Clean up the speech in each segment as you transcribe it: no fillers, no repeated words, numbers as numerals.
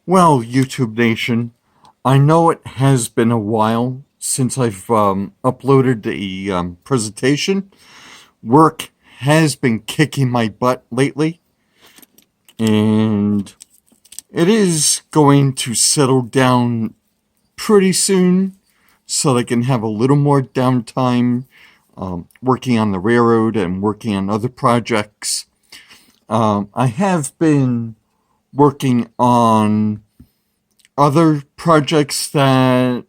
Well, YouTube Nation, I know it has been a while since I've uploaded a presentation. Work has been kicking my butt lately, and it is going to settle down pretty soon so that I can have a little more downtime working on the railroad and working on other projects. I have been working on other projects that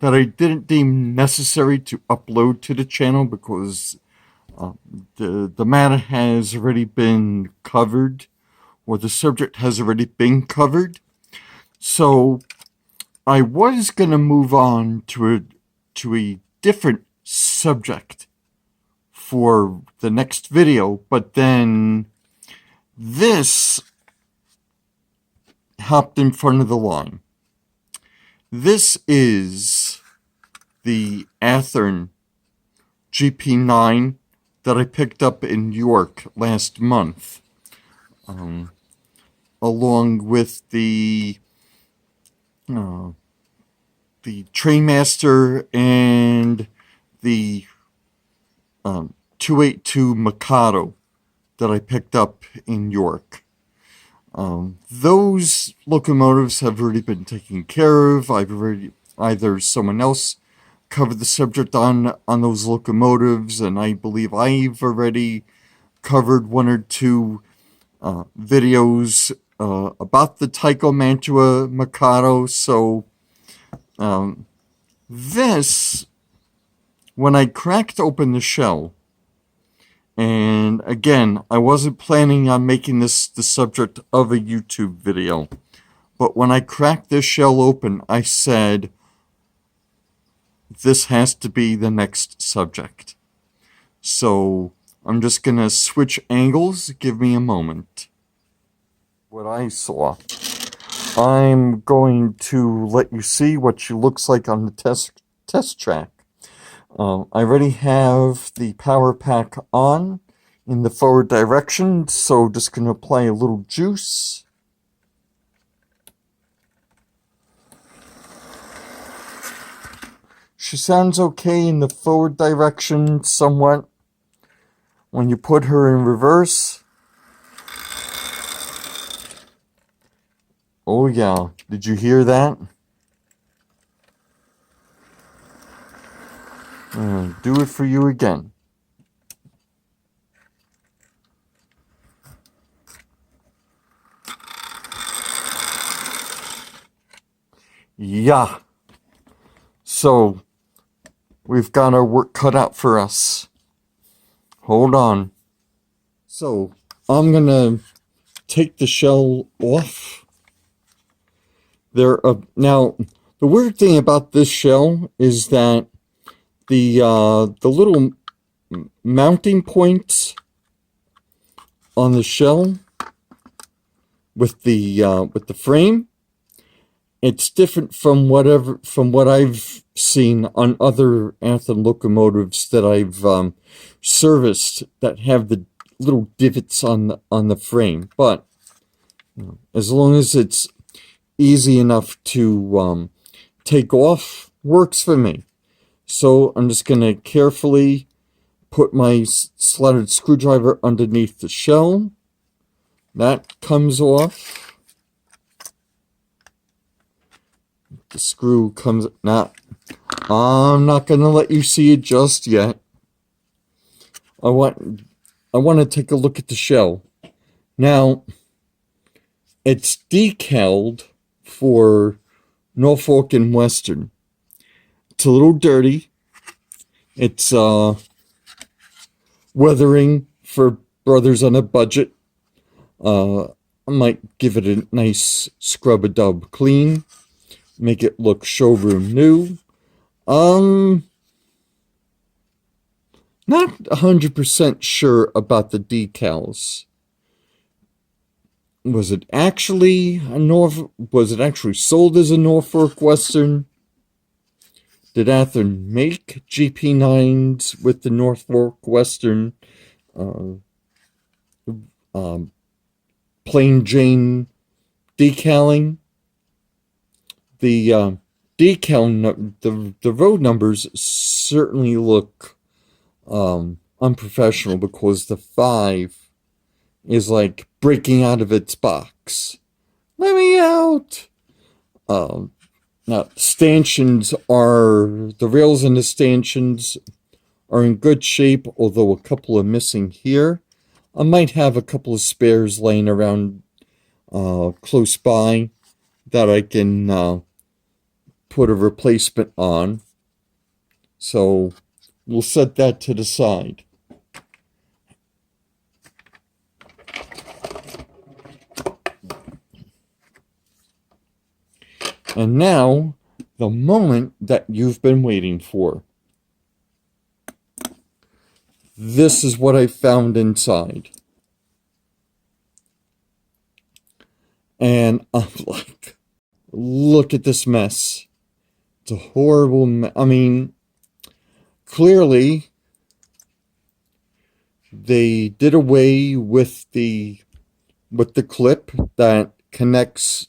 I didn't deem necessary to upload to the channel because the matter has already been covered, or the subject has already been covered. So I was gonna move on to a different subject for the next video, but then this hopped in front of the line. This is the Athearn GP9 that I picked up in York last month, along with the Trainmaster and the 282 Mikado that I picked up in York. Those locomotives have already been taken care of. I've already, either someone else covered the subject on those locomotives, and I believe I've already covered one or two videos about the Taiko Mantua Mikado. So this, when I cracked open the shell, and again, I wasn't planning on making this the subject of a YouTube video, but when I cracked this shell open, I said, this has to be the next subject. So I'm just going to switch angles. Give me a moment. What I saw. I'm going to let you see what she looks like on the test track. I already have the power pack on in the forward direction, so just going to apply a little juice. She sounds okay in the forward direction somewhat. When you put her in reverse, oh yeah, did you hear that? Do it for you again. Yeah. So, we've got our work cut out for us. Hold on. So, I'm gonna take the shell off. Now, the weird thing about this shell is that the little mounting points on the shell with the frame, it's different from what I've seen on other Athearn locomotives that I've serviced that have the little divots on the frame. But as long as it's easy enough to take off, works for me. So I'm just going to carefully put my slotted screwdriver underneath the shell. That comes off. The screw comes... I'm not going to let you see it just yet. I want to take a look at the shell. Now, it's decaled for Norfolk and Western. It's a little dirty. It's weathering for brothers on a budget. I might give it a nice scrub-a-dub clean. Make it look showroom new. Not 100% sure about the decals. Was it actually sold as a Norfolk Western? Did Athearn make GP9s with the Norfolk Western plain Jane decaling. The the road numbers certainly look unprofessional because the 5 is like breaking out of its box. Let me out! Now, stanchions the rails in the stanchions are in good shape, although a couple are missing here. I might have a couple of spares laying around close by that I can put a replacement on. So we'll set that to the side. And now, the moment that you've been waiting for. This is what I found inside. And I'm like, look at this mess. It's a horrible mess. I mean, clearly, they did away with the clip that connects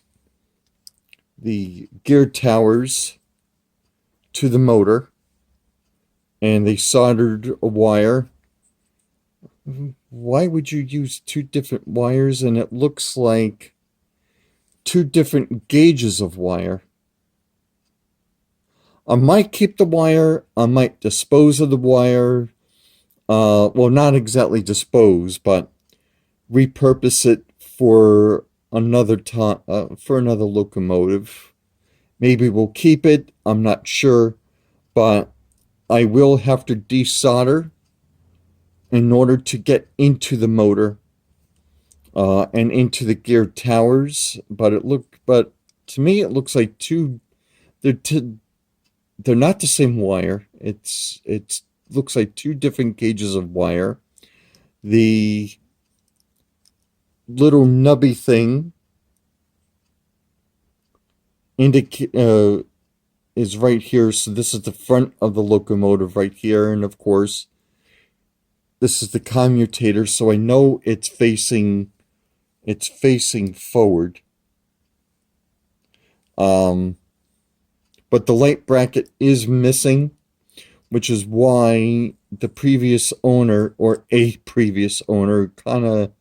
the gear towers to the motor, and they soldered a wire. Why would you use 2 different wires? And it looks like 2 different gauges of wire. I might keep the wire. I might dispose of the wire. Well, not exactly dispose, but repurpose it for another time, for another locomotive. Maybe we'll keep it. I'm not sure, but I will have to desolder in order to get into the motor and into the gear towers. But to me it looks like they're not the same wire. It looks like 2 different gauges of wire. The little nubby thing is right here. So this is the front of the locomotive right here, and of course this is the commutator, so I know it's facing forward. But the light bracket is missing, which is why the previous owner, or a previous owner, kind of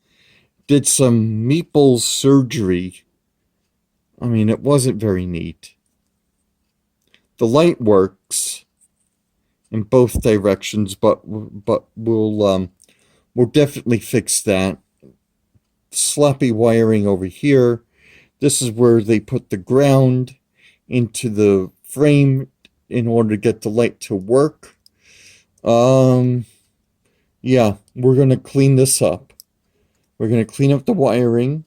did some meeple surgery. I mean, it wasn't very neat. The light works in both directions, but we'll definitely fix that. Sloppy wiring over here. This is where they put the ground into the frame in order to get the light to work. Yeah, we're going to clean this up. We're going to clean up the wiring,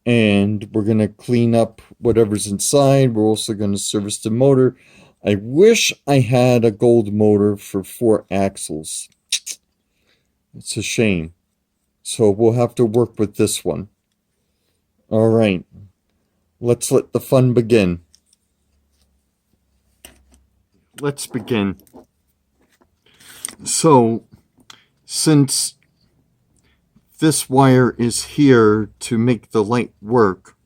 and we're going to clean up whatever's inside. We're also going to service the motor. I wish I had a gold motor for 4 axles. It's a shame. So we'll have to work with this one. All right. Let's let the fun begin. Let's begin. So, since this wire is here to make the light work,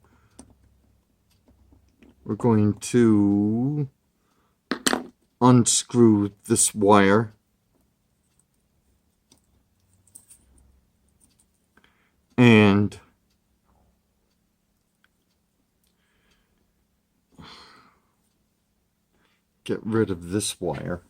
we're going to unscrew this wire and get rid of this wire.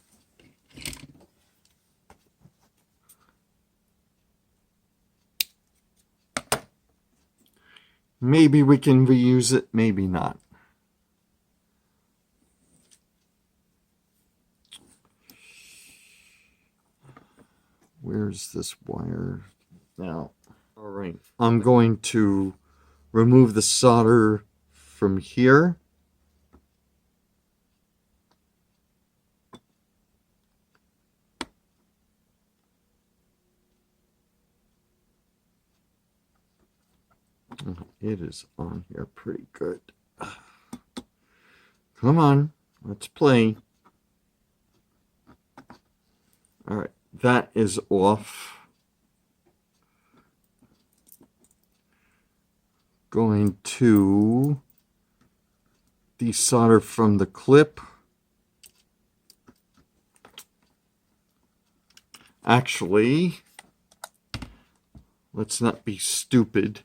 Maybe we can reuse it, maybe not. Where's this wire now? All right, I'm going to remove the solder from here. It is on here pretty good. Come on, let's play. All right, that is off. Going to desolder from the clip. Actually, let's not be stupid.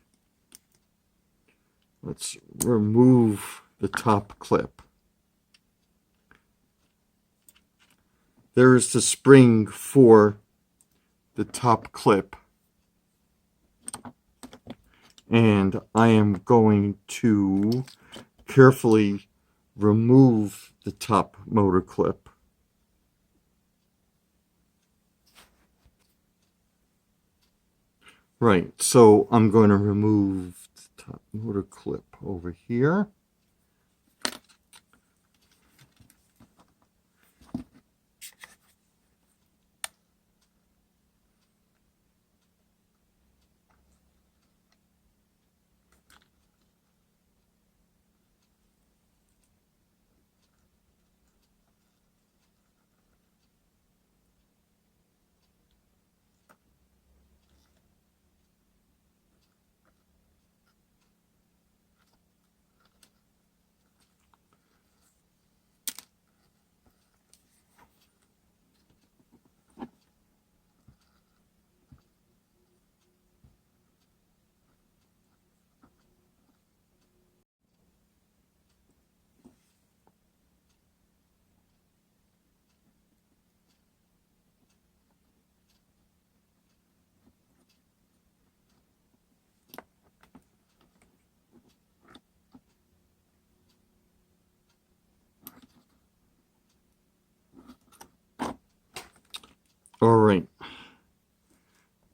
Let's remove the top clip. There's the spring for the top clip. And I am going to carefully remove the top motor clip. Right, so I'm going to remove the top motor clip over here. All right,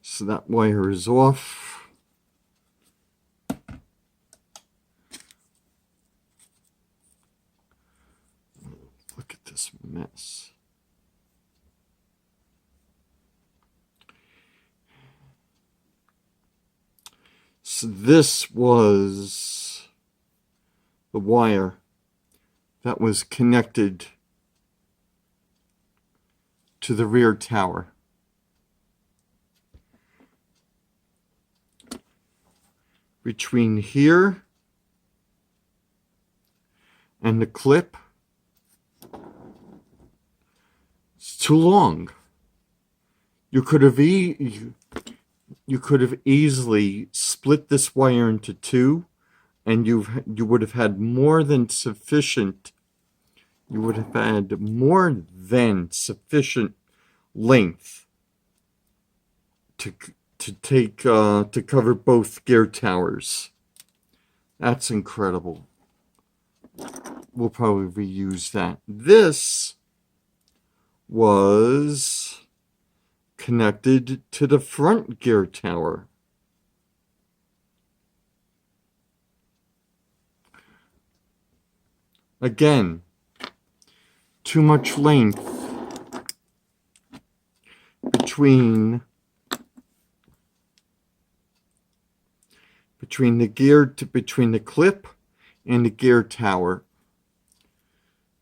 so that wire is off. Look at this mess. So this was the wire that was connected to the rear tower. Between here and the clip, it's too long. You could have easily split this wire into two, and you would have had more than sufficient. You would have had more than sufficient length to cover both gear towers. That's incredible. We'll probably reuse that. This was connected to the front gear tower. Again, too much length between the clip and the gear tower.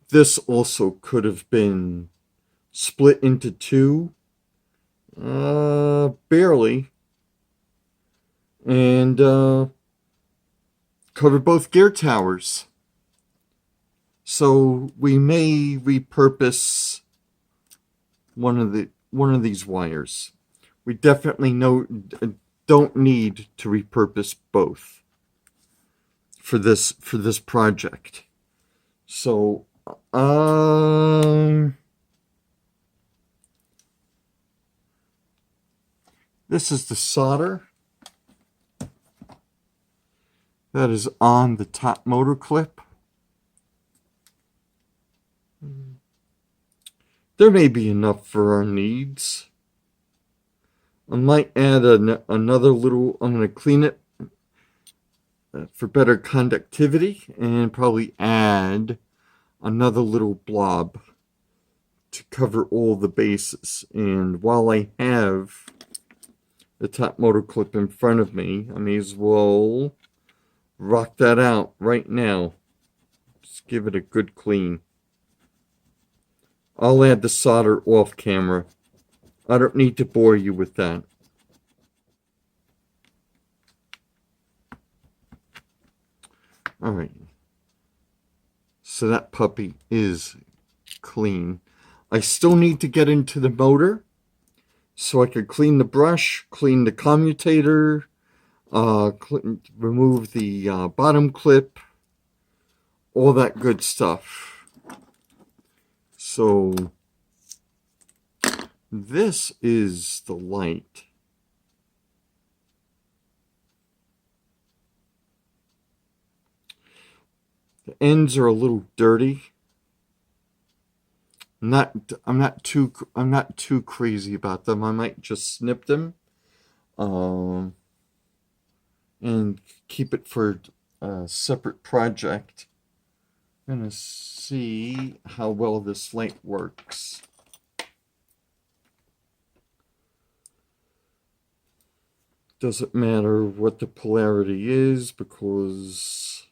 This also could have been split into two, barely, and cover both gear towers. So we may repurpose one of these wires. We definitely don't need to repurpose both for this project. So this is the solder that is on the top motor clip. There may be enough for our needs. I might add another little, I'm going to clean it for better conductivity, and probably add another little blob to cover all the bases. And while I have the top motor clip in front of me, I may as well rock that out right now. Just give it a good clean. I'll add the solder off camera. I don't need to bore you with that. Alright. So that puppy is clean. I still need to get into the motor so I could clean the brush, clean the commutator, remove the bottom clip, all that good stuff. So this is the light. The ends are a little dirty. I'm not too crazy about them. I might just snip them, and keep it for a separate project. I'm gonna see how well this light works. Doesn't matter what the polarity is because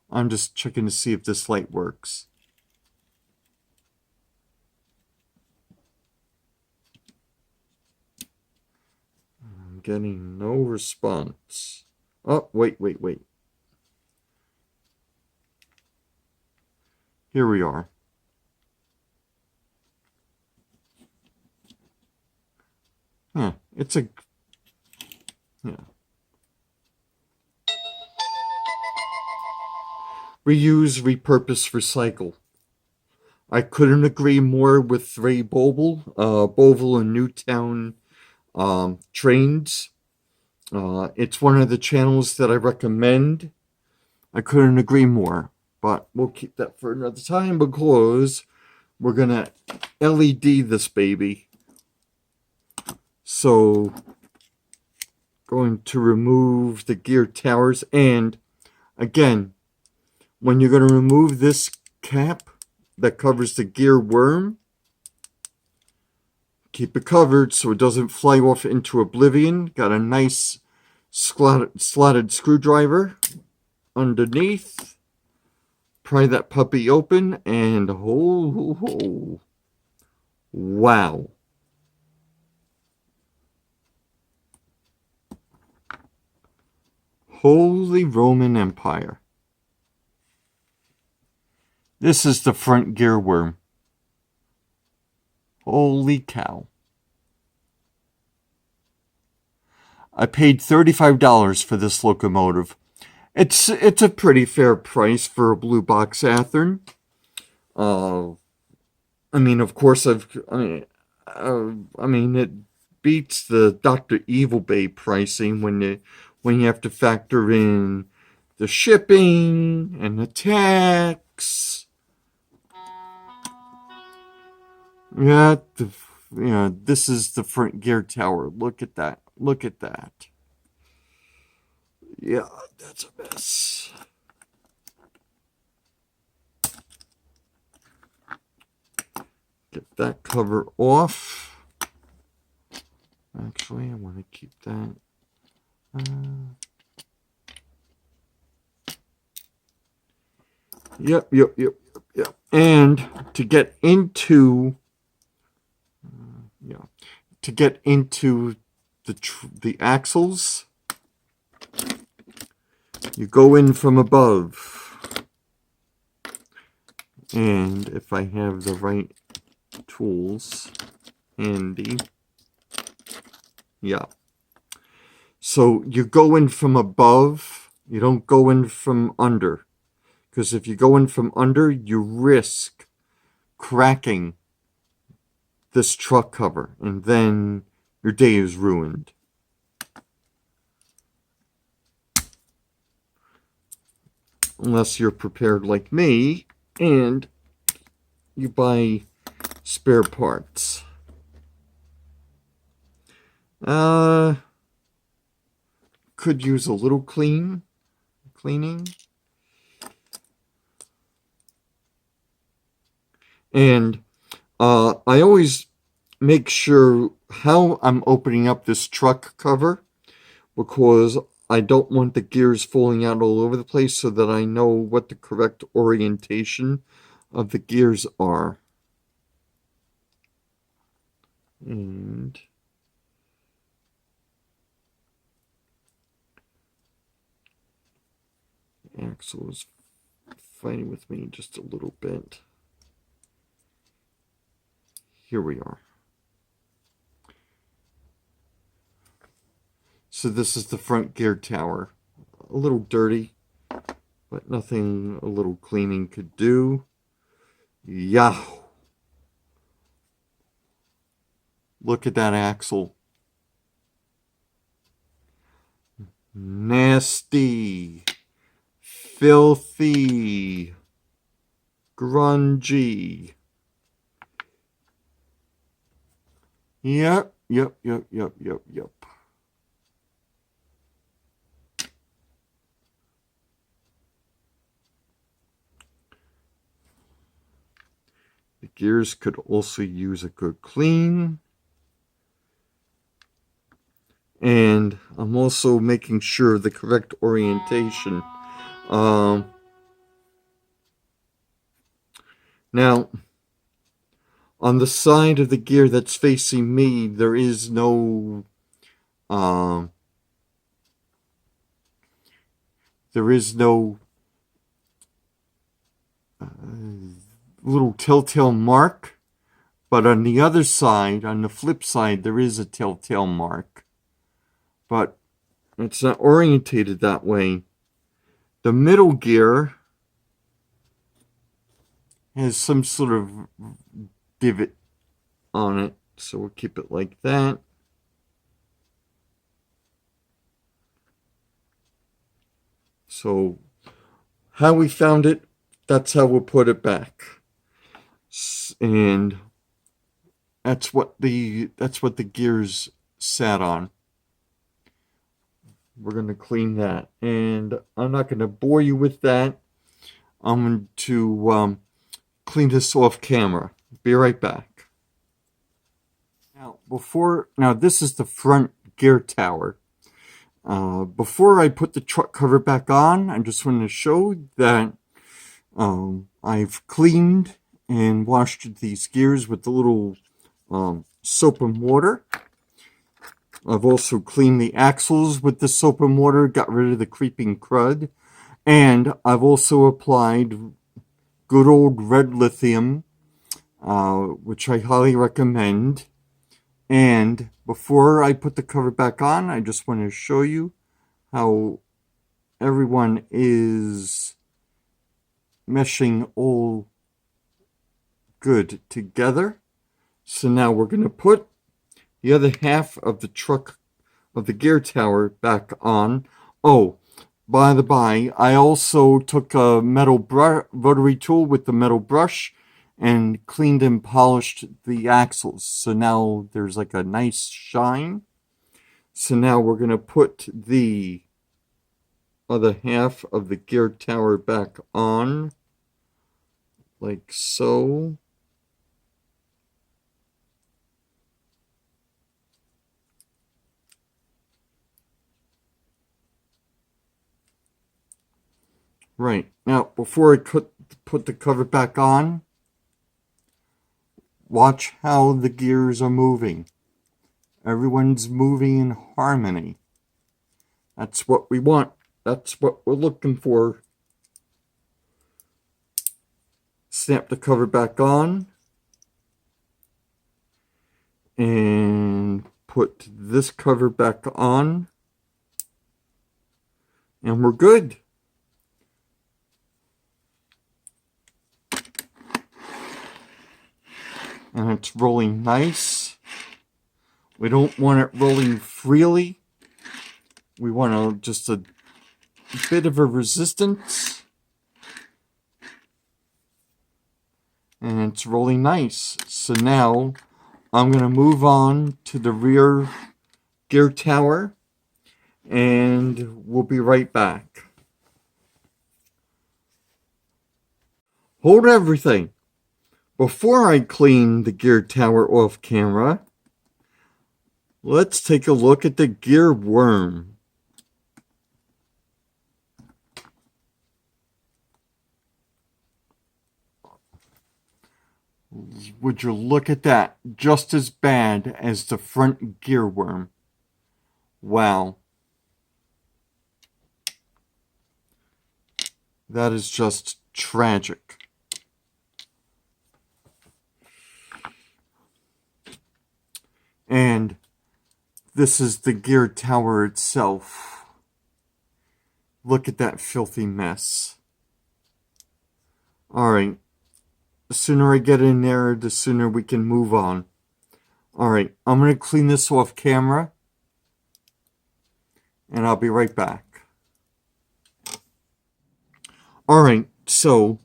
I'm just checking to see if this light works. I'm getting no response. Oh, wait. Here we are. Yeah, it's a... Yeah. Reuse, repurpose, recycle. I couldn't agree more with Ray Boebel, Boeville and Newtown trains. It's one of the channels that I recommend. I couldn't agree more, but we'll keep that for another time because we're gonna LED this baby. So, going to remove the gear towers, and again, when you're going to remove this cap that covers the gear worm, keep it covered so it doesn't fly off into oblivion. Got a nice slotted screwdriver underneath. Pry that puppy open, and wow. Holy Roman Empire. This is the front gear worm. Holy cow. I paid $35 for this locomotive. It's a pretty fair price for a blue box Athearn. I mean, of course, I mean, it beats the Dr. Evil Bay pricing when you have to factor in the shipping and the tax. Yeah, this is the front gear tower. Look at that. Look at that. Yeah, that's a mess. Get that cover off. Actually, I want to keep that. Yep. And to get into, the axles, you go in from above. And if I have the right tools handy, yeah. So you go in from above, you don't go in from under. Because if you go in from under, you risk cracking this truck cover, and then your day is ruined. Unless you're prepared like me, and you buy spare parts. Could use a little cleaning. And I always make sure how I'm opening up this truck cover, because I don't want the gears falling out all over the place, so that I know what the correct orientation of the gears are. And axle is fighting with me just a little bit. Here we are. So this is the front gear tower. A little dirty, but nothing a little cleaning could do. Yeah. Look at that axle. Nasty. Filthy. Grungy. Yep. The gears could also use a good clean. And I'm also making sure the correct orientation. Now, on the side of the gear that's facing me, there is no little telltale mark, but on the other side, on the flip side, there is a telltale mark, but it's not orientated that way. The middle gear has some sort of divot on it, so we'll keep it like that. So how we found it, that's how we'll put it back. And that's what the gears sat on. We're going to clean that, and I'm not going to bore you with that. I'm going to clean this off camera. Be right back. Now this is the front gear tower. Before I put the truck cover back on, I just wanted to show that I've cleaned and washed these gears with a little soap and water. I've also cleaned the axles with the soap and water, got rid of the creeping crud, and I've also applied good old red lithium, which I highly recommend. And before I put the cover back on, I just want to show you how everyone is meshing all good together. So now we're going to put the other half of the truck, of the gear tower, back on. Oh, by the by, I also took a metal rotary tool with the metal brush and cleaned and polished the axles. So now there's like a nice shine. So now we're going to put the other half of the gear tower back on, like so. Right, now before I put the cover back on, watch how the gears are moving. Everyone's moving in harmony. That's what we want. That's what we're looking for. Snap the cover back on. And put this cover back on. And we're good. And it's rolling nice. We don't want it rolling freely. We want just a bit of a resistance. And it's rolling nice. So now I'm going to move on to the rear gear tower, and we'll be right back. Hold everything. Before I clean the gear tower off camera, let's take a look at the gear worm. Would you look at that? Just as bad as the front gear worm. Wow. That is just tragic. And this is the gear tower itself. Look at that filthy mess. Alright. The sooner I get in there, the sooner we can move on. Alright, I'm going to clean this off camera. And I'll be right back. Alright, so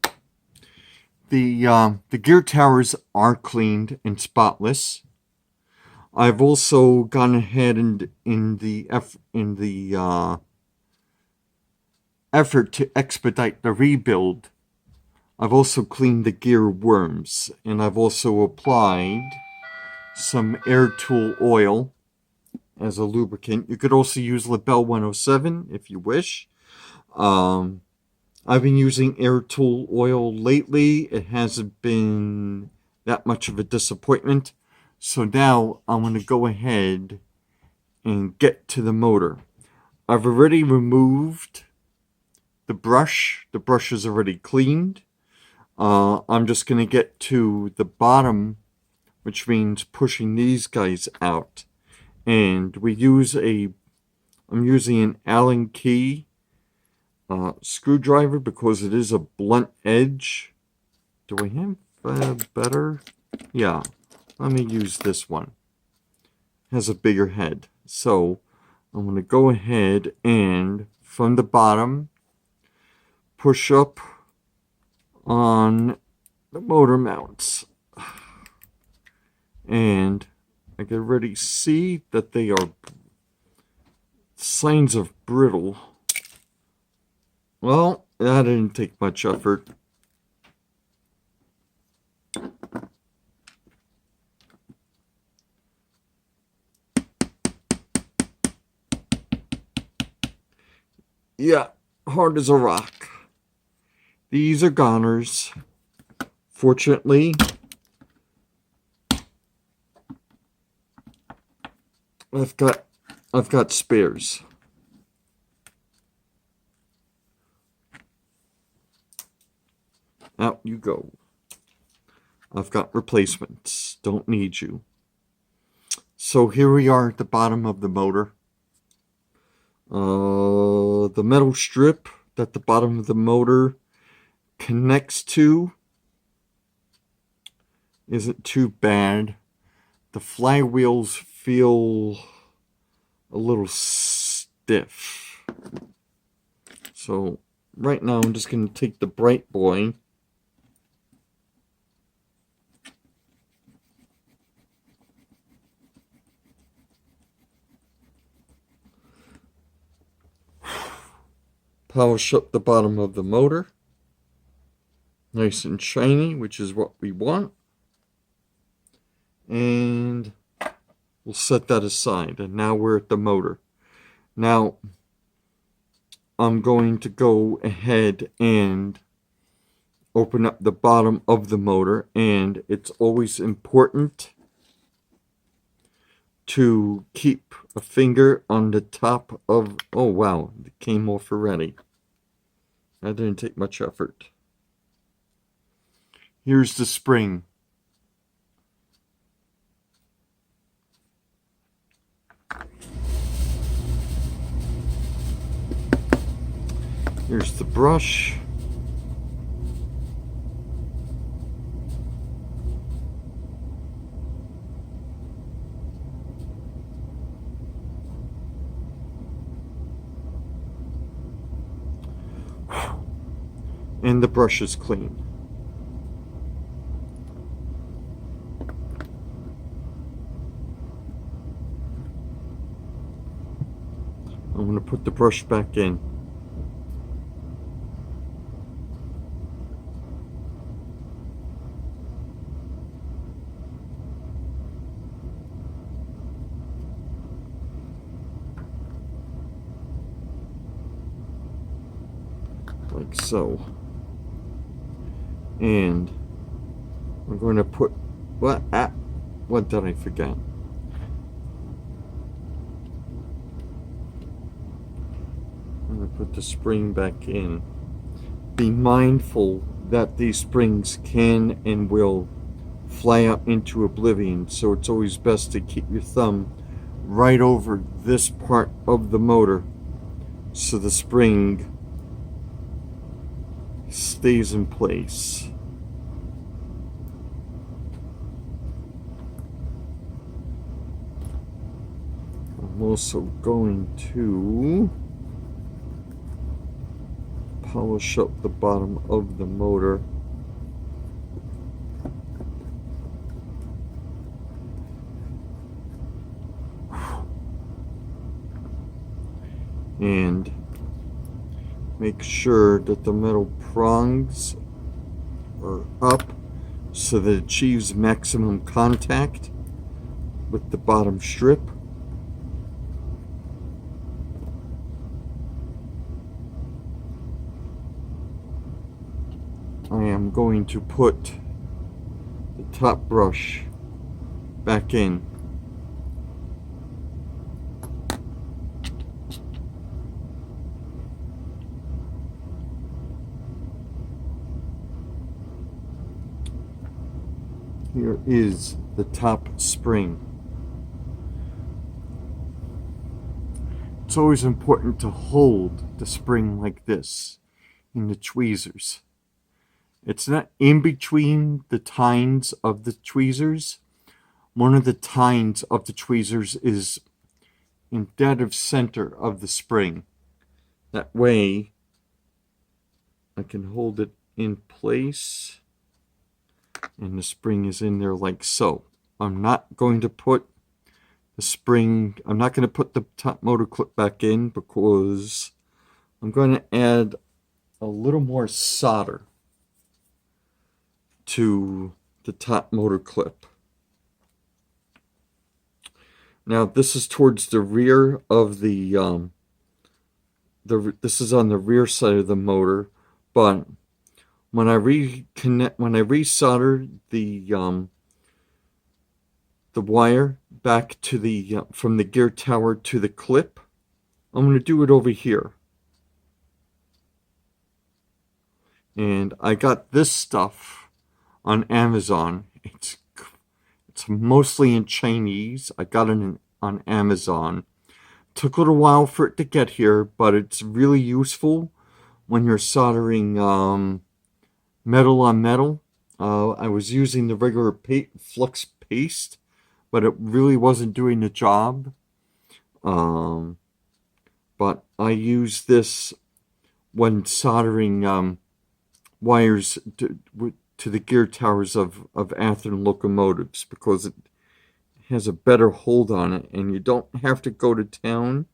the gear towers are cleaned and spotless. I've also gone ahead and in the effort to expedite the rebuild, I've also cleaned the gear worms, and I've also applied some air tool oil as a lubricant. You could also use Label 107 if you wish. I've been using air tool oil lately. It hasn't been that much of a disappointment. So now I'm going to go ahead and get to the motor. I've already removed the brush. The brush is already cleaned. I'm just going to get to the bottom, which means pushing these guys out. And I'm using an Allen key screwdriver because it is a blunt edge. Do I have better? Yeah. Let me use this one. It has a bigger head. So I'm going to go ahead and from the bottom push up on the motor mounts. And I can already see that they are signs of brittle. Well, that didn't take much effort. Yeah, hard as a rock. These are goners. Fortunately, I've got spares. Out you go. I've got replacements. Don't need you. So here we are at the bottom of the motor. The metal strip that the bottom of the motor connects to isn't too bad. The flywheels feel a little stiff. So right now I'm just going to take the bright boy polish up the bottom of the motor. Nice and shiny, which is what we want. And we'll set that aside. And now we're at the motor. Now, I'm going to go ahead and open up the bottom of the motor. And it's always important to keep a finger on the top of... Oh, wow. It came off already. That didn't take much effort. Here's the spring. Here's the brush. And the brush is clean. I'm going to put the brush back in. Like so. And we're going to put what did I forget? I'm going to put the spring back in. be mindful that these springs can and will fly out into oblivion, so it's always best to keep your thumb right over this part of the motor so the spring stays in place. I'm also going to polish up the bottom of the motor. And make sure that the metal prongs are up so that it achieves maximum contact with the bottom strip. I am going to put the top brush back in. Here is the top spring. It's always important to hold the spring like this in the tweezers. It's not in between the tines of the tweezers. One of the tines of the tweezers is in dead of center of the spring. That way I can hold it in place and the spring is in there like so. I'm not going to put the spring, I'm not going to put the top motor clip back in because I'm going to add a little more solder to the top motor clip. Now this is towards the rear of the this is on the rear side of the motor, but when I resolder the wire back to the from the gear tower to the clip, I'm going to do it over here. And I got this stuff on Amazon. It's mostly in Chinese. I got it on Amazon. Took a little while for it to get here, but it's really useful when you're soldering metal on metal. I was using the regular flux paste, but it really wasn't doing the job. But I use this when soldering wires to the gear towers of Athearn locomotives because it has a better hold on it, and you don't have to go to town.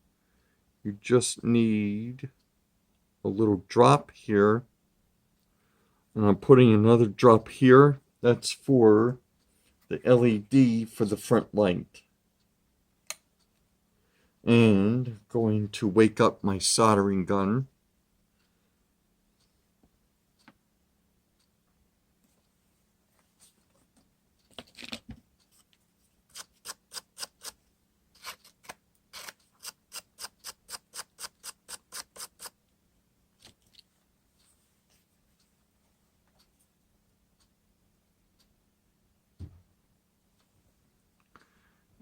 You just need a little drop here, and I'm putting another drop here. That's for the LED for the front light. And going to wake up my soldering gun.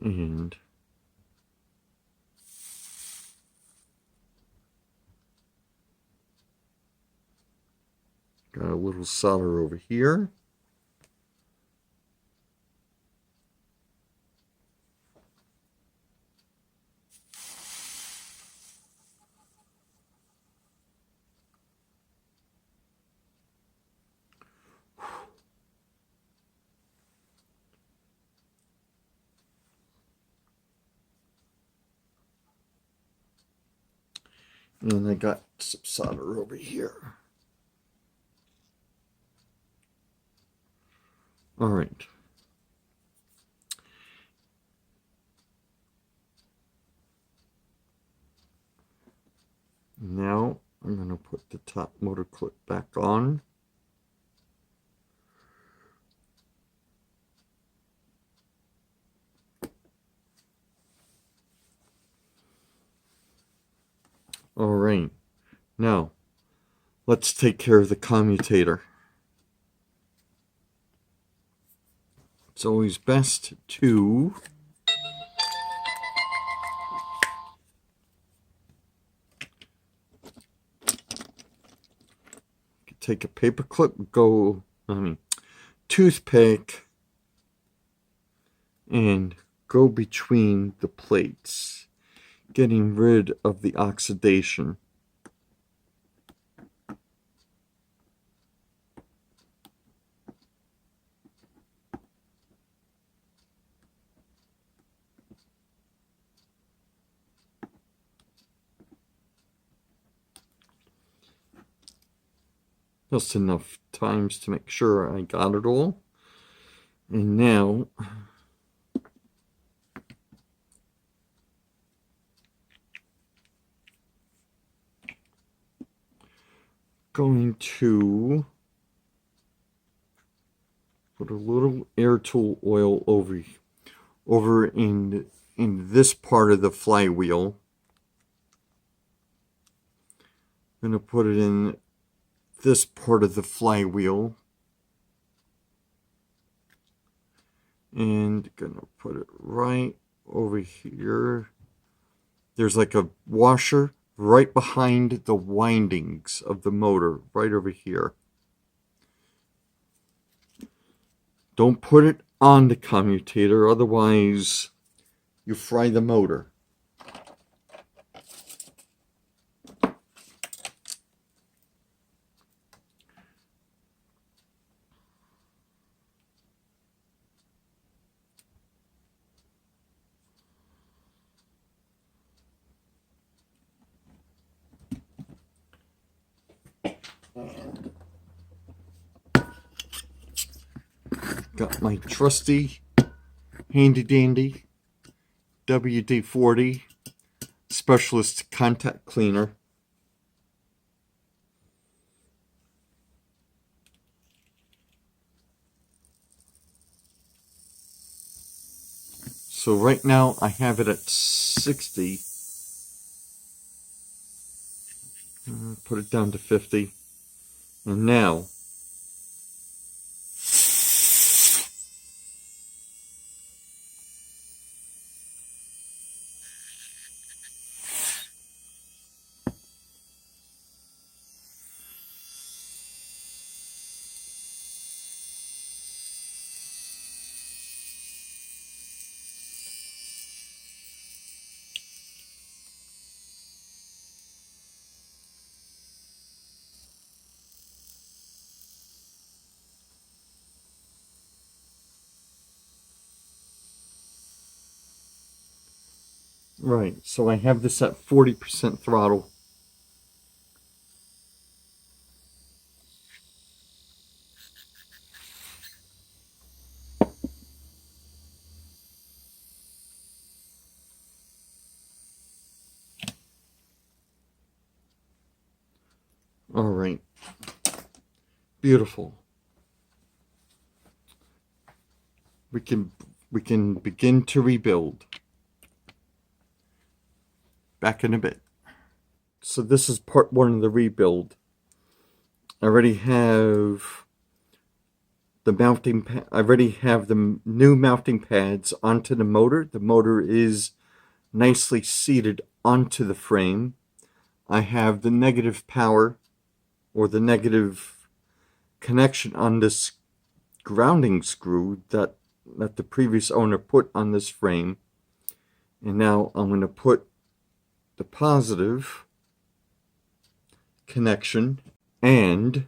And got a little solder over here. And I got some solder over here. All right. Now I'm going to put the top motor clip back on. All right. Now let's take care of the commutator. It's always best to take a paper clip, toothpick, and go between the plates, getting rid of the oxidation. Just enough times to make sure I got it all. And now going to put a little air tool oil over in this part of the flywheel. I'm going to put it in this part of the flywheel. And going to put it right over here. There's like a washer right behind the windings of the motor, right over here. Don't put it on the commutator, otherwise you fry the motor. Got my trusty, handy-dandy WD-40 Specialist Contact Cleaner. So right now I have it at 60. Put it down to 50. And now right, so I have this at 40% throttle. All right, beautiful. We can begin to rebuild. Back in a bit. So this is part one of the rebuild. I already have the mounting pad. I already have the new mounting pads onto the motor. The motor is nicely seated onto the frame. I have the negative power or the negative connection on this grounding screw that the previous owner put on this frame. And now I'm going to put the positive connection and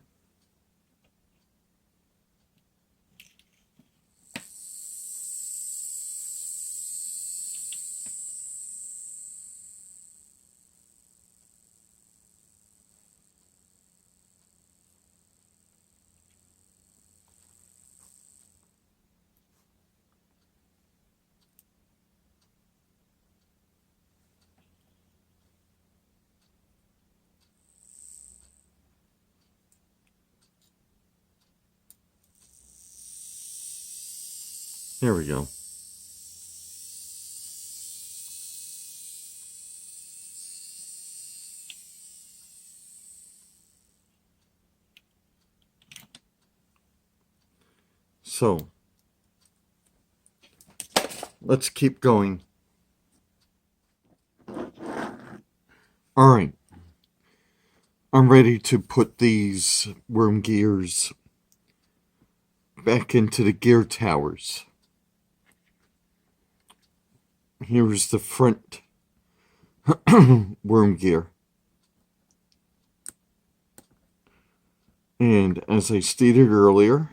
there we go. So, let's keep going. Alright, I'm ready to put these worm gears back into the gear towers. Here's the front worm gear. And as I stated earlier,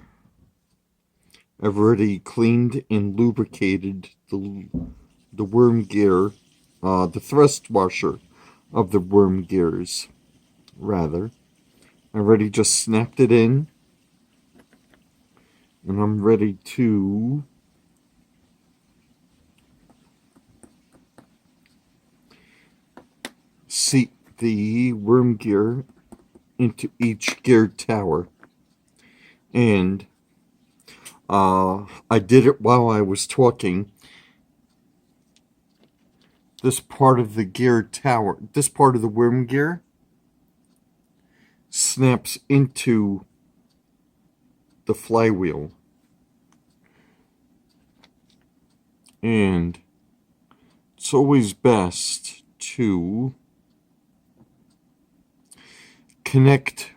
I've already cleaned and lubricated the worm gear, the thrust washer of the worm gears, rather. I already just snapped it in, and I'm ready to seat the worm gear into each gear tower. And I did it while I was talking. This part of the gear tower, this part of the worm gear, snaps into the flywheel. And it's always best to connect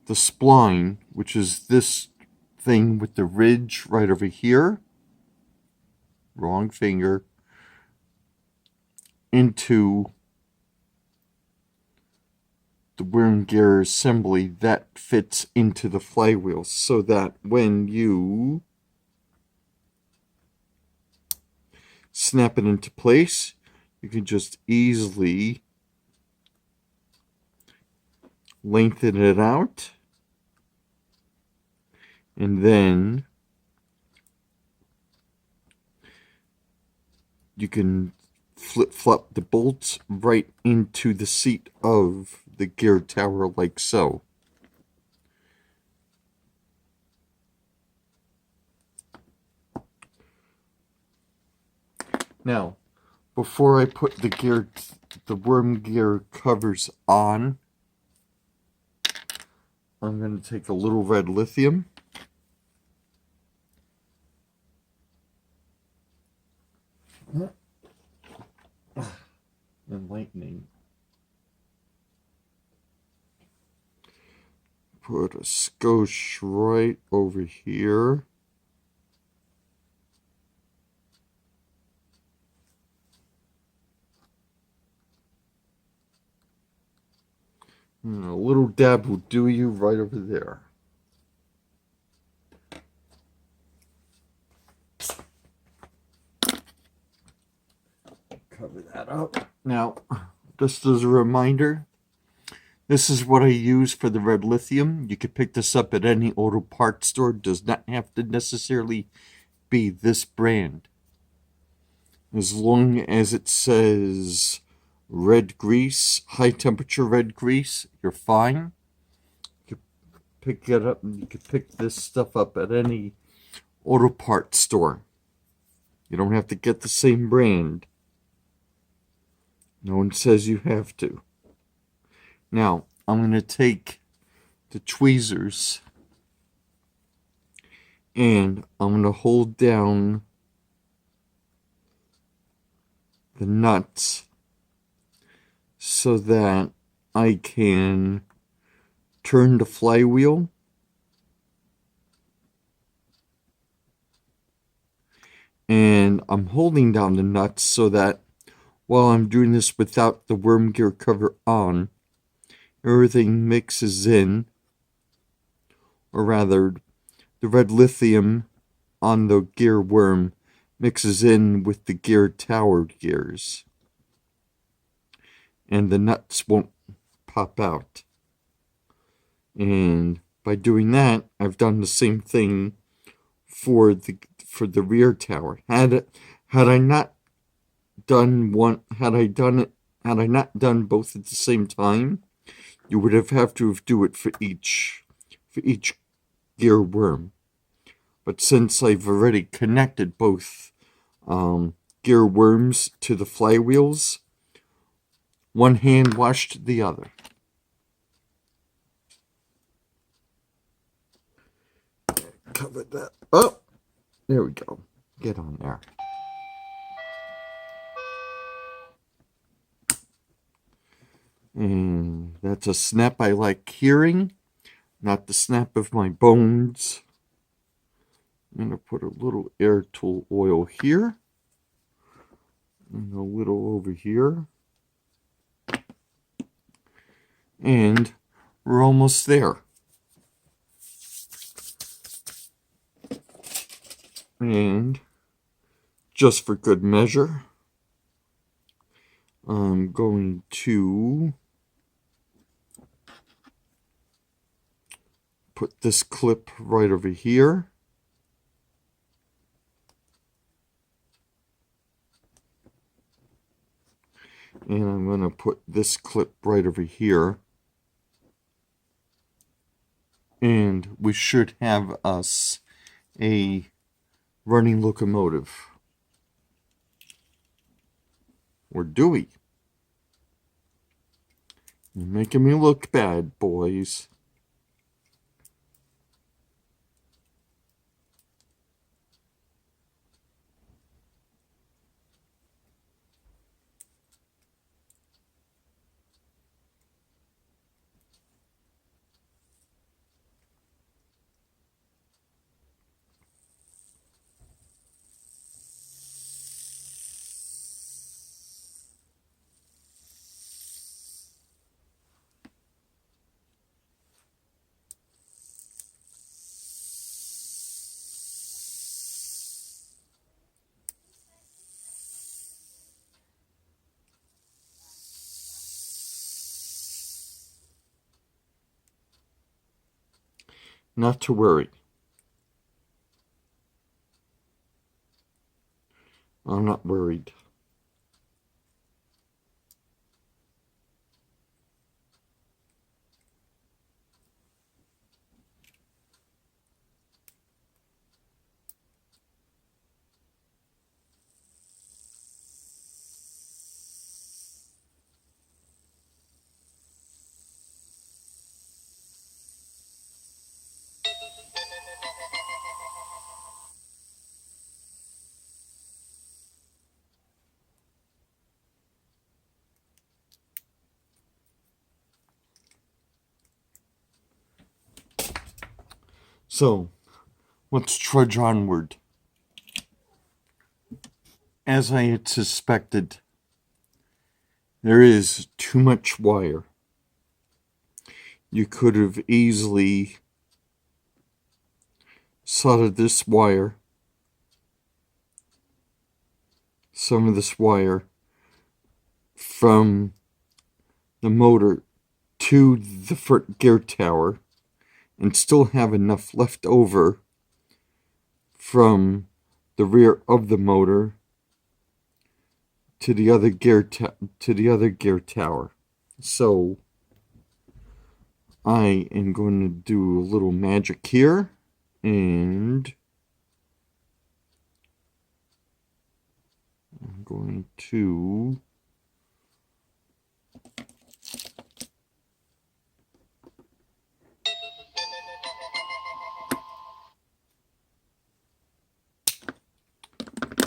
the spline, which is this thing with the ridge right over here, wrong finger, into the worm gear assembly that fits into the flywheel, so that when you snap it into place, you can just easily lengthen it out, and then you can flip-flop the bolts right into the seat of the gear tower like so. Now, before I put the worm gear covers on, I'm going to take a little red lithium. Enlightening. Put a skosh right over here. And a little dab will do you right over there. Cover that up. Now, just as a reminder, this is what I use for the red lithium. You could pick this up at any auto parts store. It does not have to necessarily be this brand. As long as it says red grease, high temperature red grease, you're fine. You can pick it up, and you can pick this stuff up at any auto parts store. You don't have to get the same brand. No one says you have to. Now, I'm going to take the tweezers and I'm going to hold down the nuts so that I can turn the flywheel and I'm holding down the nuts so that while I'm doing this without the worm gear cover on, everything mixes in, or rather, the red lithium on the gear worm mixes in with the gear tower gears, and the nuts won't pop out. And by doing that, I've done the same thing for the rear tower. Had I not done both at the same time, you would have to do it for each gear worm. But since I've already connected both gear worms to the flywheels, one hand washed the other. cover that up. There we go. Get on there. And that's a snap I like hearing, not the snap of my bones. I'm going to put a little air tool oil here, and a little over here. And we're almost there. And just for good measure, I'm going to put this clip right over here. And I'm going to put this clip right over here. And we should have us a running locomotive. Or do we? You're making me look bad, boys. Not to worry. I'm not worried. So, let's trudge onward. As I had suspected, there is too much wire. You could have easily soldered this wire, some of this wire, from the motor to the front gear tower, and still have enough left over from the rear of the motor to the other gear tower. So I am going to do a little magic here, and I'm going to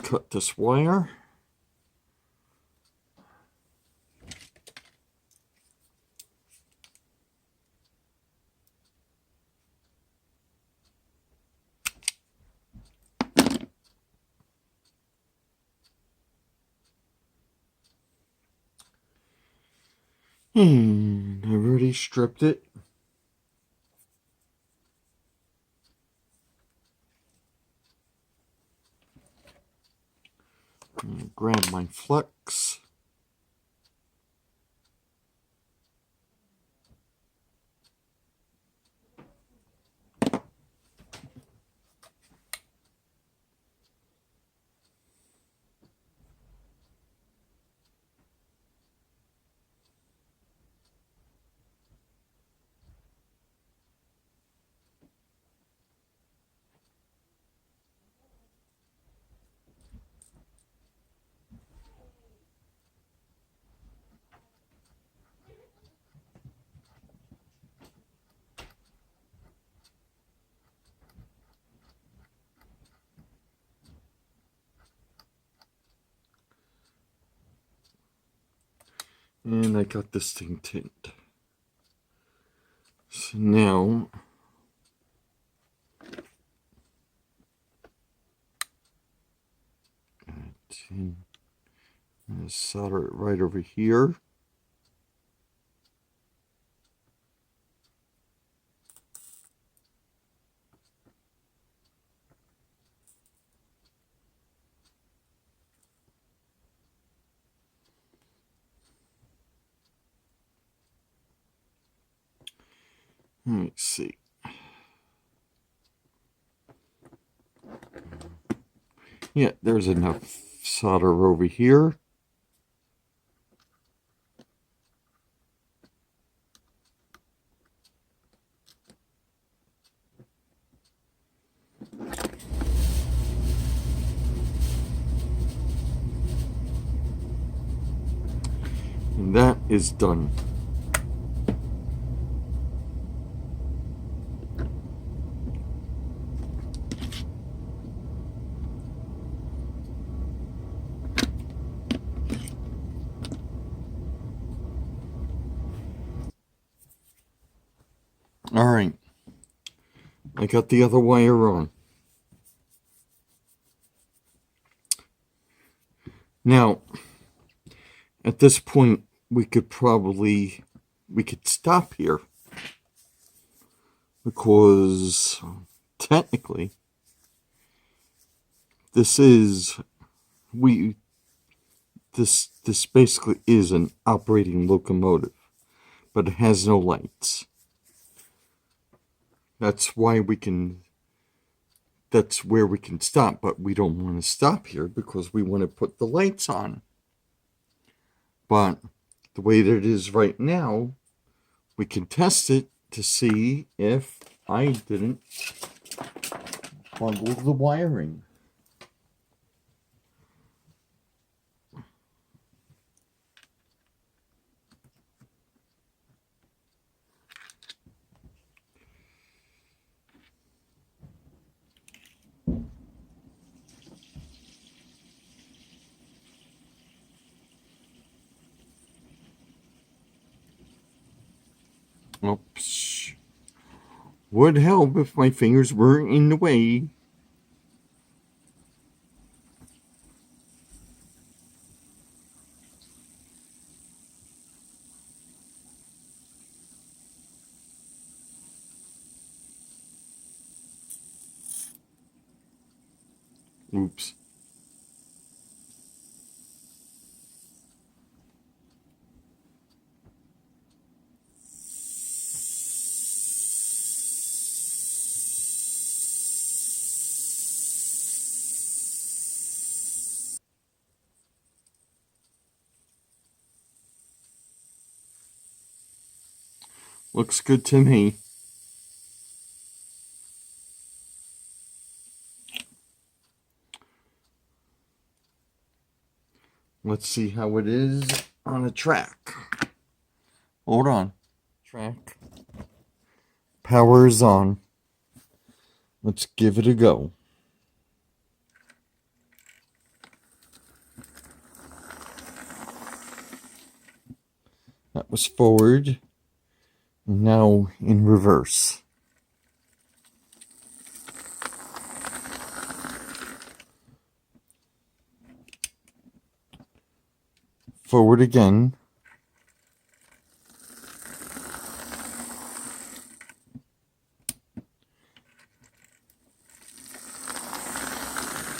cut this wire. And I've already stripped it. Grab my flex. And I got this thing tinned. So now I'm going to solder it right over here. Let's see. Yeah, there's enough solder over here. And that is done. All right, I got the other wire on. Now, at this point, we could stop here, because technically, this basically is an operating locomotive, but it has no lights. That's where we can stop, but we don't want to stop here because we want to put the lights on. But the way that it is right now, we can test it to see if I didn't bungle the wiring. Oops. Would help if my fingers weren't in the way. Oops. Looks good to me. Let's see how it is on a track. Hold on. Track. Power is on. Let's give it a go. That was forward. Now in reverse. Forward again.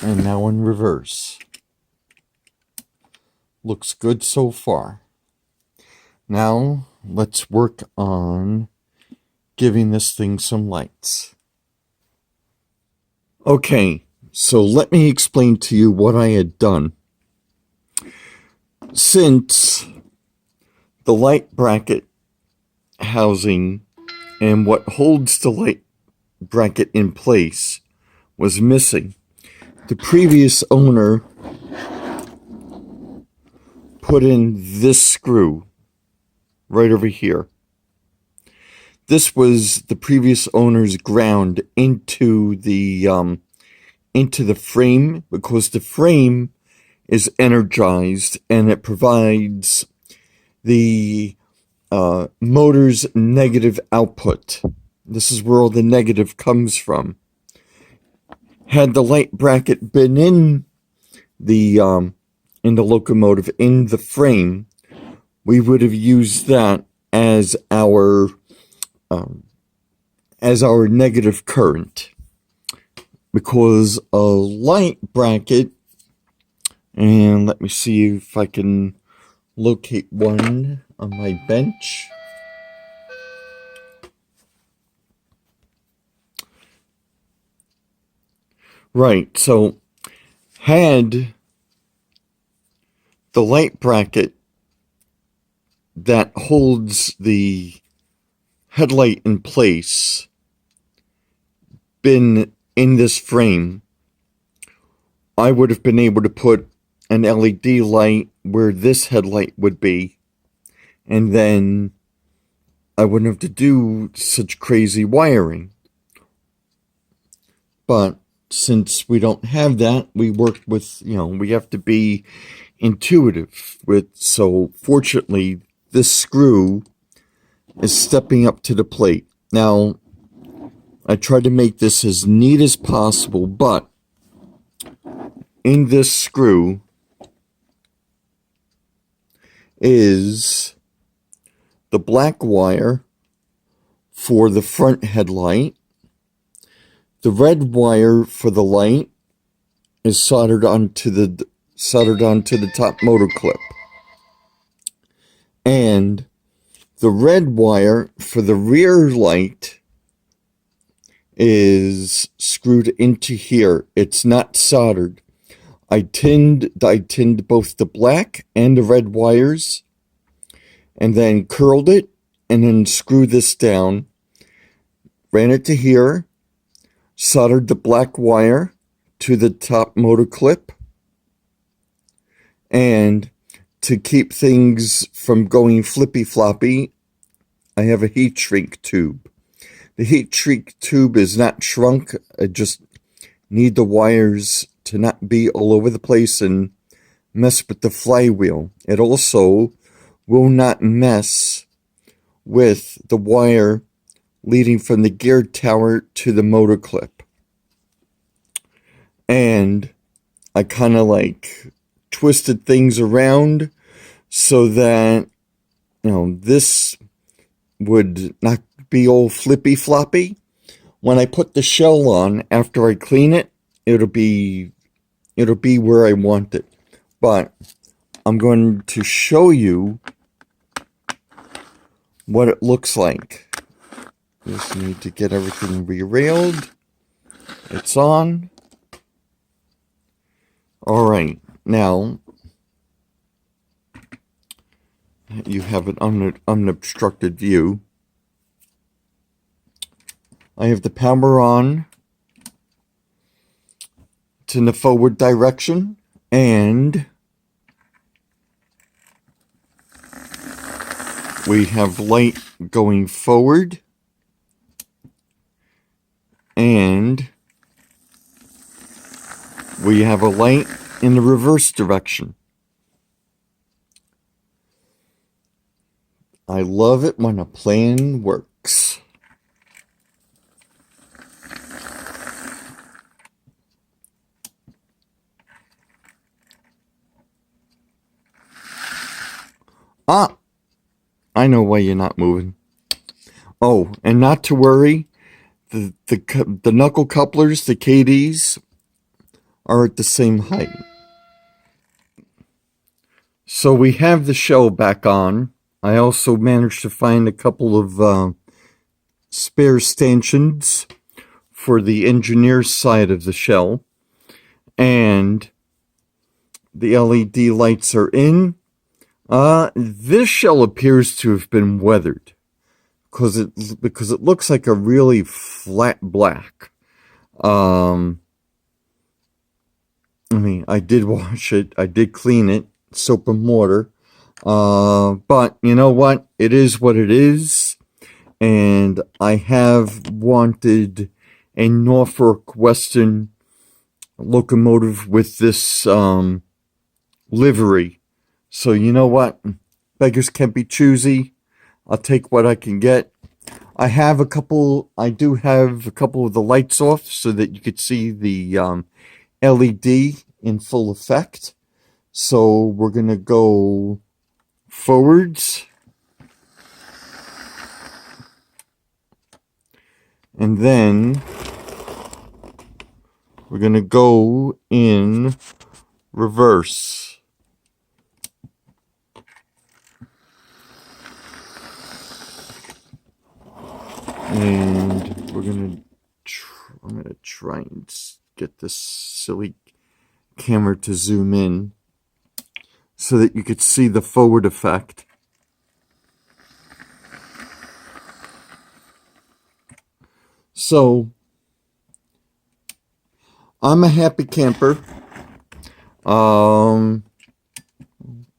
And now in reverse. Looks good so far. Now let's work on giving this thing some lights. Okay, so let me explain to you what I had done. Since the light bracket housing and what holds the light bracket in place was missing, the previous owner put in this screw right over here. This was the previous owner's ground into the frame, because the frame is energized and it provides the motor's negative output. This is where all the negative comes from. Had the light bracket been in the locomotive, in the frame, we would have used that as our negative current, because a light bracket, and let me see if I can locate one on my bench. Right, so had the light bracket that holds the headlight in place been in this frame, I would have been able to put an LED light where this headlight would be, and then I wouldn't have to do such crazy wiring. But since we don't have that, we worked with, we have to be intuitive with, so fortunately this screw is stepping up to the plate. Now, I tried to make this as neat as possible, but in this screw is the black wire for the front headlight. The red wire for the light is soldered onto the top motor clip. And the red wire for the rear light is screwed into here. It's not soldered. I tinned both the black and the red wires, and then curled it, and then screwed this down, ran it to here, soldered the black wire to the top motor clip, and to keep things from going flippy-floppy, I have a heat shrink tube. The heat shrink tube is not shrunk. I just need the wires to not be all over the place and mess with the flywheel. It also will not mess with the wire leading from the gear tower to the motor clip. And I kind of like twisted things around so that, this would not be all flippy floppy. When I put the shell on, after I clean it, it'll be where I want it. But I'm going to show you what it looks like. Just need to get everything re-railed. It's on. Alright, now you have an unobstructed view. I have the power on to the forward direction, and we have light going forward, and we have a light in the reverse direction. I love it when a plan works. I know why you're not moving. Oh, and not to worry, the knuckle couplers, the KDs, are at the same height. So we have the shell back on. I also managed to find a couple of spare stanchions for the engineer's side of the shell. And the LED lights are in. This shell appears to have been weathered because it looks like a really flat black. I mean, I did wash it. I did clean it, soap and water. But you know what? It is what it is. And I have wanted a Norfolk Western locomotive with this livery. So you know what? beggars can't be choosy. I'll take what I can get. I do have a couple of the lights off so that you could see the LED in full effect. So we're going to go forwards. And then we're going to go in reverse. And I'm going to try and get this silly camera to zoom in so that you could see the forward effect. So, I'm a happy camper.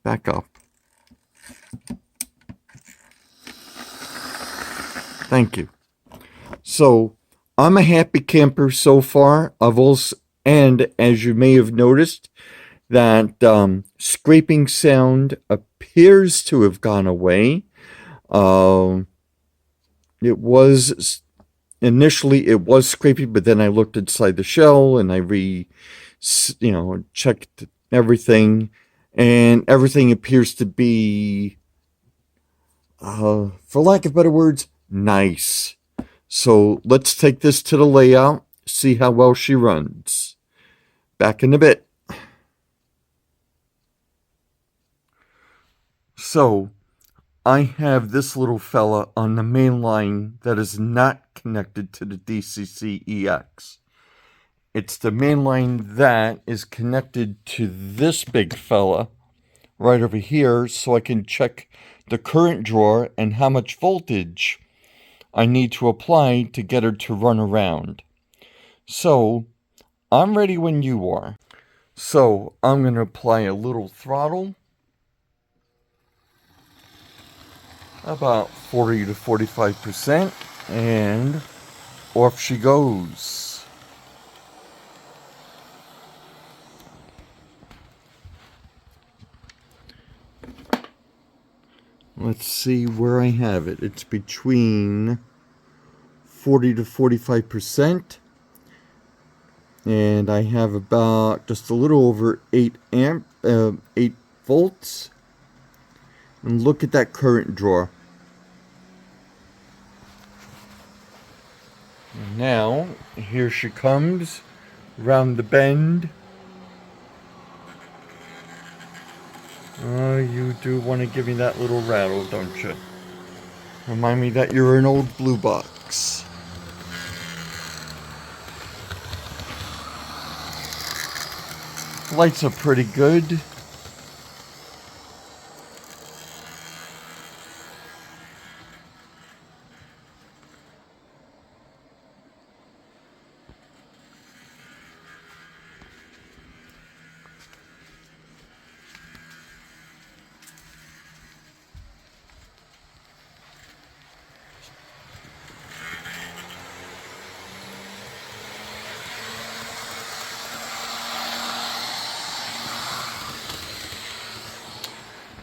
Back up. Thank you. So, I'm a happy camper so far. And as you may have noticed, that scraping sound appears to have gone away. Initially it was scraping, but then I looked inside the shell and I checked everything, and everything appears to be, for lack of better words, nice. So let's take this to the layout, see how well she runs. Back in a bit. So I have this little fella on the main line that is not connected to the DCC-EX. It's the main line that is connected to this big fella right over here, so I can check the current drawer and how much voltage I need to apply to get her to run around. So I'm ready when you are. So I'm going to apply a little throttle, about 40 to 45%, and off she goes. Let's see where I have it. It's between 40 to 45%, and I have about just a little over 8 volts. And look at that current draw. Now, here she comes, round the bend. You do want to give me that little rattle, don't you? Remind me that you're an old blue box. Lights are pretty good.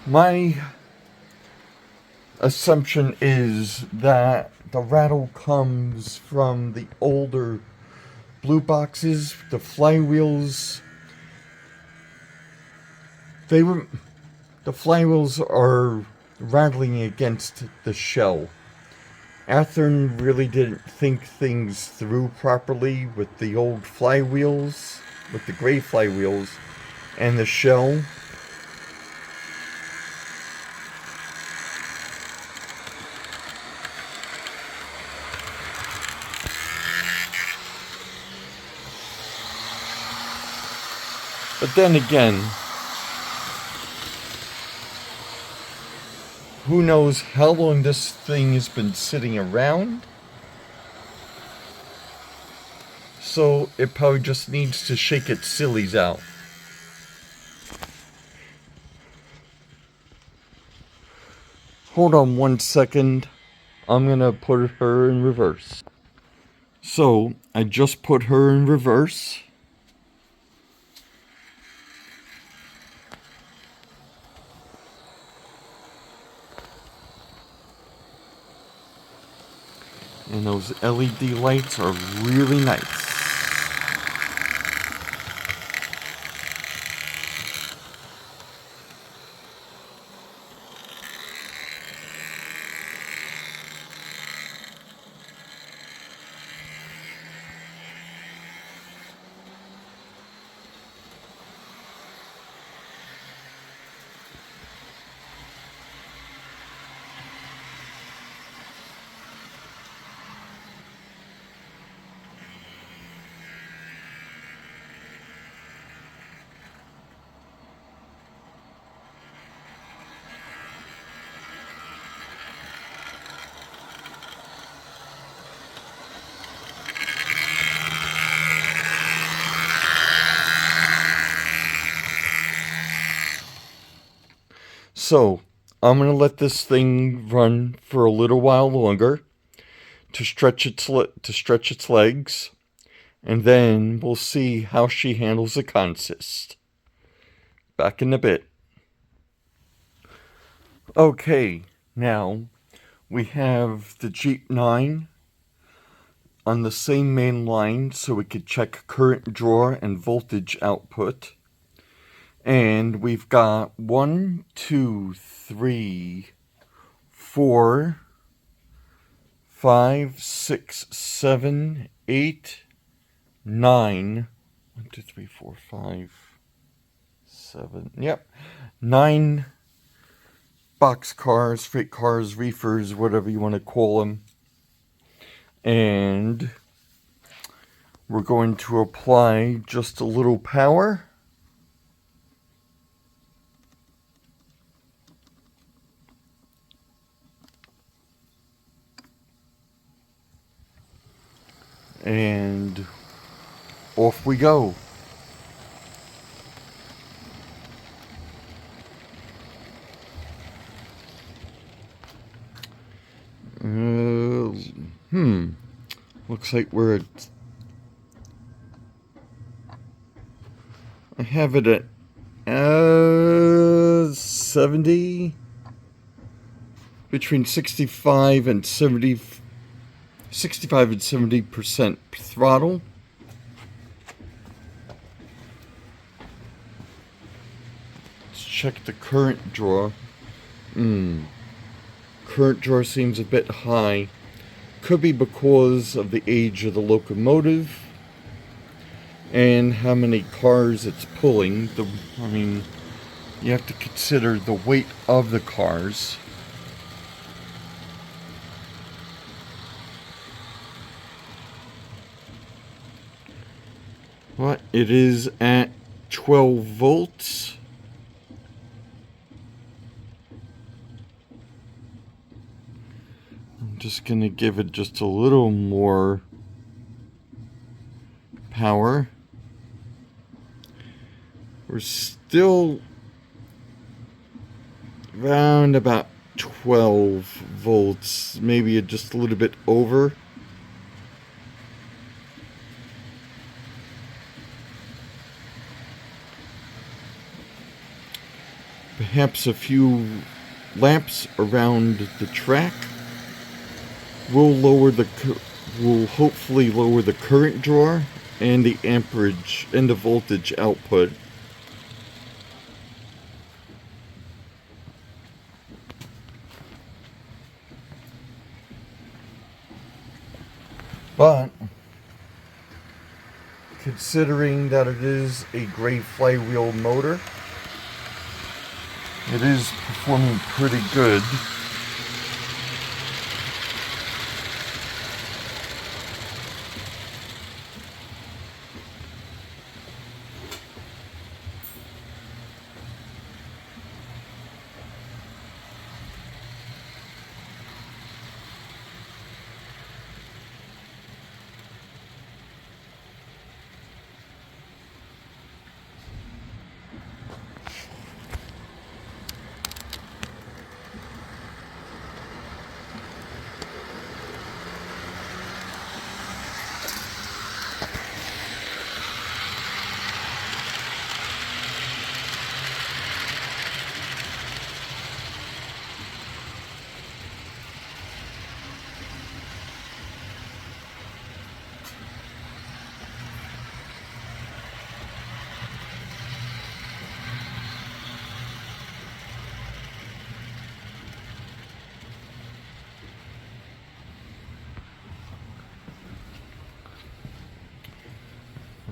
My assumption is that the rattle comes from the older blue boxes, the flywheels. The flywheels are rattling against the shell. Athearn really didn't think things through properly with the old flywheels, with the gray flywheels, and the shell. But then again, who knows how long this thing has been sitting around? So it probably just needs to shake its sillies out. Hold on 1 second. I'm gonna put her in reverse. So I just put her in reverse. And those LED lights are really nice. So, I'm going to let this thing run for a little while longer to stretch its legs, and then we'll see how she handles the consist. Back in a bit. Okay, now we have the Jeep9 on the same main line so we could check current draw and voltage output. And we've got 1, 2, 3, 4, 5, 6, 7, 8, 9. 1, 2, 3, 4, 5, 7. Yep. 9 box cars, freight cars, reefers, whatever you want to call them. And we're going to apply just a little power. And off we go. Looks like we're at... I have it at 70, between 65 and 70, 65 and 70% throttle. Let's check the current draw. Current draw seems a bit high. Could be because of the age of the locomotive and how many cars it's pulling. I mean, you have to consider the weight of the cars. But it is at 12 volts. I'm just going to give it just a little more power. We're still around about 12 volts, maybe just a little bit over. Perhaps a few laps around the track will hopefully lower the current draw and the amperage and the voltage output. But considering that it is a gray flywheel motor, it is performing pretty good.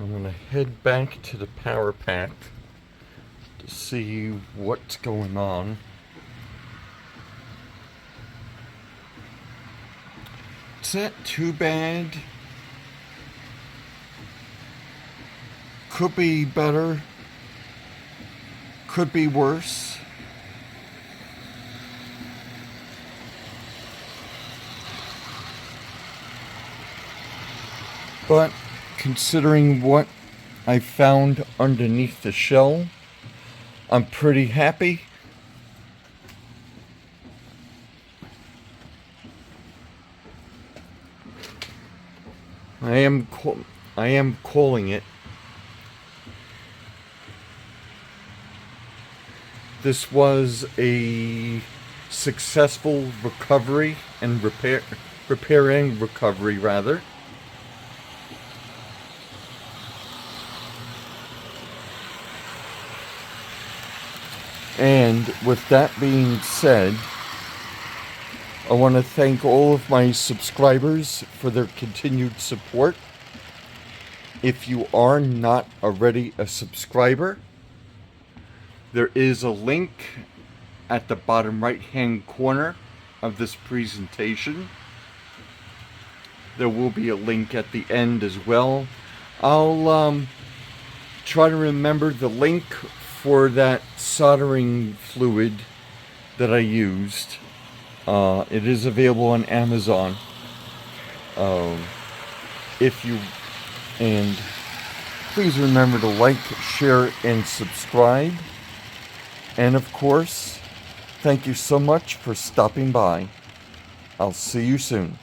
I'm going to head back to the power pack to see what's going on. It's not too bad. Could be better. Could be worse. But considering what I found underneath the shell, I'm pretty happy. I am calling it. This was a successful recovery and repair and recovery rather. And with that being said, I want to thank all of my subscribers for their continued support. If you are not already a subscriber, there is a link at the bottom right hand corner of this presentation. There will be a link at the end as well. I'll try to remember the link for that soldering fluid that I used. It is available on Amazon. And please remember to like, share, and subscribe. And of course, thank you so much for stopping by. I'll see you soon.